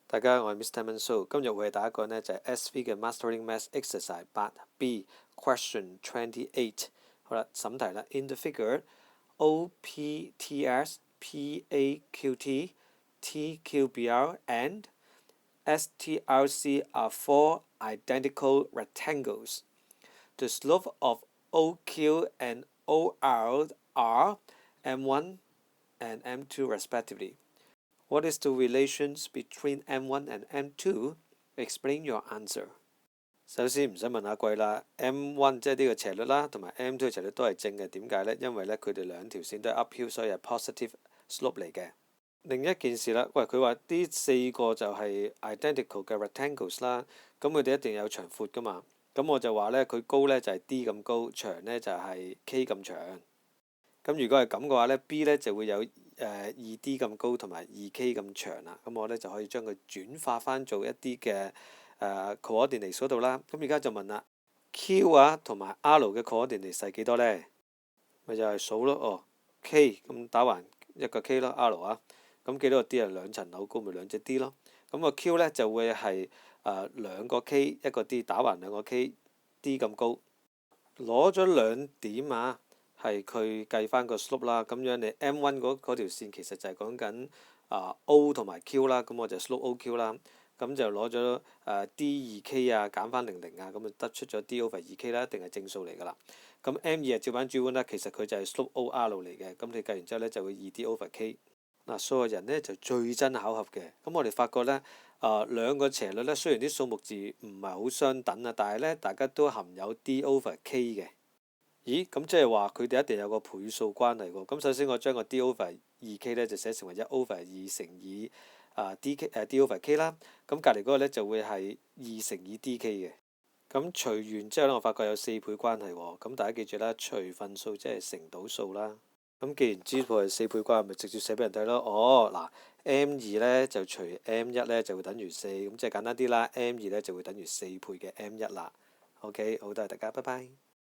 大家我係 Mr. Manso，今日會係第一個呢就係 SV 嘅 Mastering Maths Exercise 8B Question 28。好啦，審題啦。In the figure, OPTS, PAQT, TQBR and STRC are four identical rectangles. The slope of OQ and OR are M1 and M2 respectively.What is the relations between M1 and M2? Explain your answer. 首先唔使問下貴啦 ，M1 即係呢個斜率啦，同埋 M2 嘅斜率都係正嘅。點解呢？因為呢，佢哋兩條線都係 uphill，所以係 positive slope 嚟嘅。另一件事啦，喂，佢話呢四個就係 identical 嘅 rectangles 啦，咁佢哋一定有長闊噶嘛。咁我就話呢，佢高呢就係 D 咁高，長呢就係 K 咁長。咁如果係咁嘅話呢 B 呢就會有2D 咁高同埋2K 咁長啦。咁我呢就可以將佢轉化翻做一啲嘅coordinate 嗰度啦。咁而家就問啦 ，Q 啊同埋 R 嘅 coordinate 係幾多呢？咪就係數咯。哦 ，K 咁打橫一個 K 咯 ，R 啊，咁幾多個 D 啊？兩層樓高咪兩隻 D 咯。咁個 Q 呢就會係兩個 K 一個 D 打橫兩個 K，D 咁高。攞咗兩點啊！係佢計翻個 slope 啦，咁樣你 M1 嗰條線其實就係講緊O 同埋 Q 啦，咁我就 slope OQ 啦，咁就攞咗D2K 啊減翻00啊，咁就得出咗 D over 2K 啦，一定係正數嚟㗎啦。咁 M2 係照板煮碗啦，其實佢就係 slope OR 嚟嘅，咁你計完之後呢，就會 2D over K。嗱，數學人呢就最憎巧合嘅，咁我哋發覺呢，兩個斜率呢，雖然啲數目字唔係好相等啊，但係呢，大家都含有 D over K 嘅。咦，咁即係話佢哋一定有個倍數關係喎。咁首先我將個 D over 2K 咧就寫成為1 over 2乘以D over K 啦。咁隔離嗰個咧就會係2乘以 DK 嘅。咁除完之後咧，我發覺有4倍關係喎。咁大家記住啦，除份數即係乘倒數啦。咁既然知道係4倍關係，咪直接寫俾人睇咯。哦，嗱 M2 咧就除 M1 咧就會等於4，咁即係簡單啲啦。M2 咧就會等於4倍嘅 M1 啦。OK， 好，多謝大家，拜拜。